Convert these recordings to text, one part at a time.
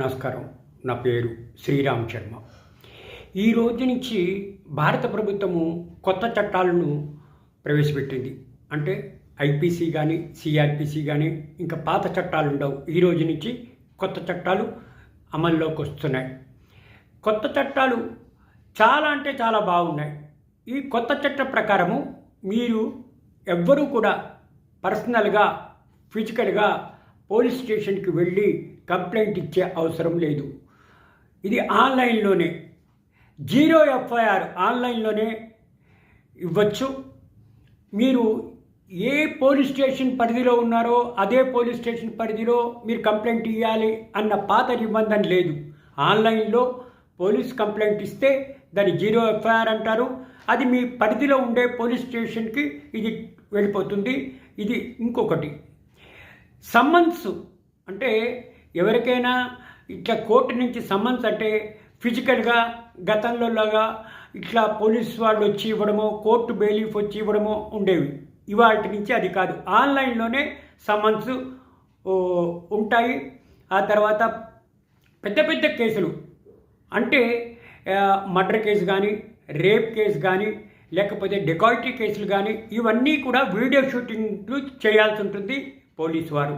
నమస్కారం. నా పేరు శ్రీరామ్ శర్మ. ఈ రోజు నుంచి భారత ప్రభుత్వము కొత్త చట్టాలను ప్రవేశపెట్టింది. అంటే ఐపీసీ కానీ, సిఆర్పిసి కానీ ఇంకా పాత చట్టాలు ఉండవు. ఈ రోజు నుంచి కొత్త చట్టాలు అమల్లోకి వస్తున్నాయి. కొత్త చట్టాలు చాలా అంటే చాలా బాగున్నాయి. ఈ కొత్త చట్ట ప్రకారము మీరు ఎవ్వరూ కూడా పర్సనల్గా, ఫిజికల్గా పోలీస్ స్టేషన్కి వెళ్ళి కంప్లైంట్ ఇచ్చే అవసరం లేదు. ఇది ఆన్లైన్లోనే, జీరో ఎఫ్ఐఆర్ ఆన్లైన్లోనే ఇవ్వచ్చు. మీరు ఏ పోలీస్ స్టేషన్ పరిధిలో ఉన్నారో అదే పోలీస్ స్టేషన్ పరిధిలో మీరు కంప్లైంట్ ఇవ్వాలి అన్న పాత నిబంధన లేదు. ఆన్లైన్లో పోలీస్ కంప్లైంట్ ఇస్తే దాన్ని జీరో ఎఫ్ఐఆర్ అంటారు. అది మీ పరిధిలో ఉండే పోలీస్ స్టేషన్కి ఇది వెళ్ళిపోతుంది. ఇది ఇంకొకటి, సమ్మన్స్ అంటే ఎవరికైనా ఇట్లా కోర్టు నుంచి సమ్మన్స్ అంటే ఫిజికల్గా గతంలోలాగా ఇట్లా పోలీస్ వాళ్ళు వచ్చి ఇవ్వడమో, కోర్టు బెయిలీఫ్ వచ్చి ఇవ్వడమో ఉండేవి. ఇవాటి నుంచి అది కాదు, ఆన్లైన్లోనే సమ్మన్స్ ఉంటాయి. ఆ తర్వాత పెద్ద పెద్ద కేసులు అంటే మర్డర్ కేసు కానీ, రేప్ కేసు కానీ, లేకపోతే డెకాయిటీ కేసులు కానీ, ఇవన్నీ కూడా వీడియో షూటింగ్లు చేయాల్సి ఉంటుంది పోలీసు వారు.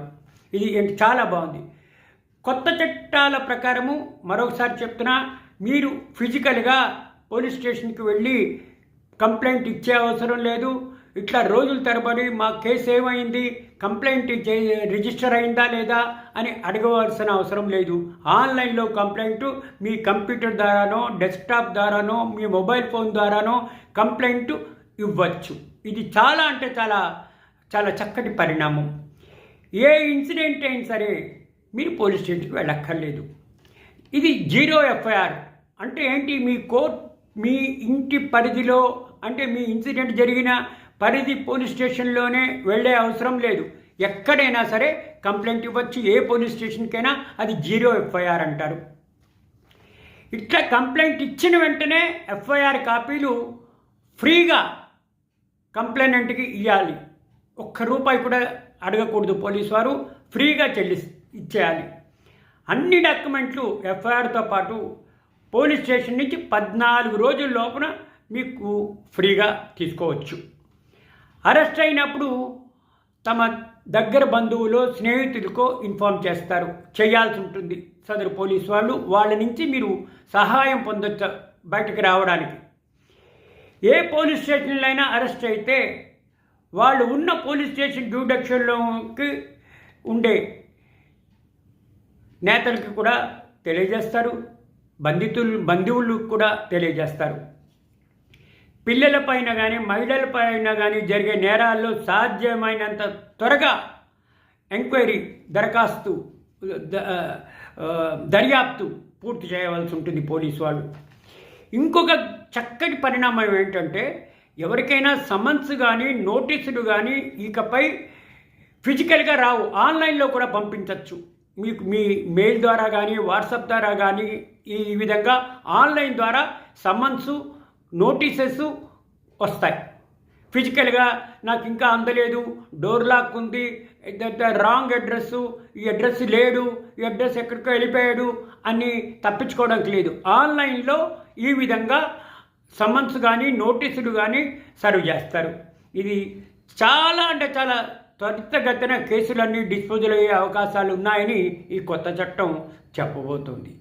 ఇది చాలా బాగుంది. కొత్త చట్టాల ప్రకారము మరొకసారి చెప్తున్నా, మీరు ఫిజికల్గా పోలీస్ స్టేషన్కి వెళ్ళి కంప్లైంట్ ఇచ్చే అవసరం లేదు. ఇట్లా రోజుల తరబడి మా కేసు ఏమైంది, కంప్లైంట్ రిజిస్టర్ అయిందా లేదా అని అడగవలసిన అవసరం లేదు. ఆన్లైన్లో కంప్లైంట్ మీ కంప్యూటర్ ద్వారానో, డెస్క్టాప్ ద్వారానో, మీ మొబైల్ ఫోన్ ద్వారానో కంప్లైంట్ ఇవ్వచ్చు. ఇది చాలా అంటే చాలా చాలా చక్కటి పరిణామం. ఏ ఇన్సిడెంట్ అయినా సరే మీరు పోలీస్ స్టేషన్కి వెళ్ళక్కర్లేదు. ఇది జీరో ఎఫ్ఐఆర్ అంటే ఏంటి, మీ ఇంటి పరిధిలో అంటే మీ ఇన్సిడెంట్ జరిగిన పరిధి పోలీస్ స్టేషన్లోనే వెళ్ళే అవసరం లేదు. ఎక్కడైనా సరే కంప్లైంట్ ఇవ్వచ్చు. ఏ పోలీస్ స్టేషన్కైనా అది జీరో ఎఫ్ఐఆర్ అంటారు. ఇట్లా కంప్లైంట్ ఇచ్చిన వెంటనే ఎఫ్ఐఆర్ కాపీలు ఫ్రీగా కంప్లైనెంట్కి ఇవ్వాలి. ₹1 కూడా అడగకూడదు. పోలీసు వారు ఫ్రీగా ఇచ్చేయాలి. అన్ని డాక్యుమెంట్లు ఎఫ్ఐఆర్తో పాటు పోలీస్ స్టేషన్ నుంచి 14 రోజుల లోపున మీకు ఫ్రీగా తీసుకోవచ్చు. అరెస్ట్ అయినప్పుడు తమ దగ్గర బంధువులో, స్నేహితులకో ఇన్ఫార్మ్ చేయాల్సి ఉంటుంది సదరు పోలీసు వాళ్ళు. వాళ్ళ నుంచి మీరు సహాయం పొందొచ్చు బయటకు రావడానికి. ఏ పోలీస్ స్టేషన్లో అయినా అరెస్ట్ అయితే వాళ్ళు ఉన్న పోలీస్ స్టేషన్ డ్యూడక్షన్లోకి ఉండే నేతలకి కూడా తెలియజేస్తారు, బంధువులు కూడా తెలియజేస్తారు. పిల్లలపైన కానీ, మహిళలపైన కానీ జరిగే నేరాల్లో సాధ్యమైనంత త్వరగా ఎంక్వైరీ, దర్యాప్తు పూర్తి చేయవలసి ఉంటుంది పోలీసు వాళ్ళు. ఇంకొక చక్కటి పరిణామం ఏంటంటే, ఎవరికైనా సమన్స్ కానీ, నోటీసులు కానీ ఇకపై ఫిజికల్గా రావు, ఆన్లైన్లో కూడా పంపించవచ్చు. మీకు మీ మెయిల్ ద్వారా కానీ, వాట్సాప్ ద్వారా కానీ, ఈ విధంగా ఆన్లైన్ ద్వారా సమన్సు, నోటీసెస్ వస్తాయి. ఫిజికల్గా నాకు ఇంకా అందలేదు, డోర్ లాక్ ఉంది, రాంగ్ అడ్రస్సు, ఈ అడ్రస్ లేడు, ఈ అడ్రస్ ఎక్కడికో వెళ్ళిపోయాడు అని తప్పించుకోవడానికి లేదు. ఆన్లైన్లో ఈ విధంగా సమన్స్ కానీ, నోటీసులు కానీ సర్వ్ చేస్తారు. ఇది చాలా అంటే చాలా త్వరితగతిన కేసులన్నీ డిస్పోజల్ అయ్యే అవకాశాలు ఉన్నాయని ఈ కొత్త చట్టం చెప్పబోతోంది.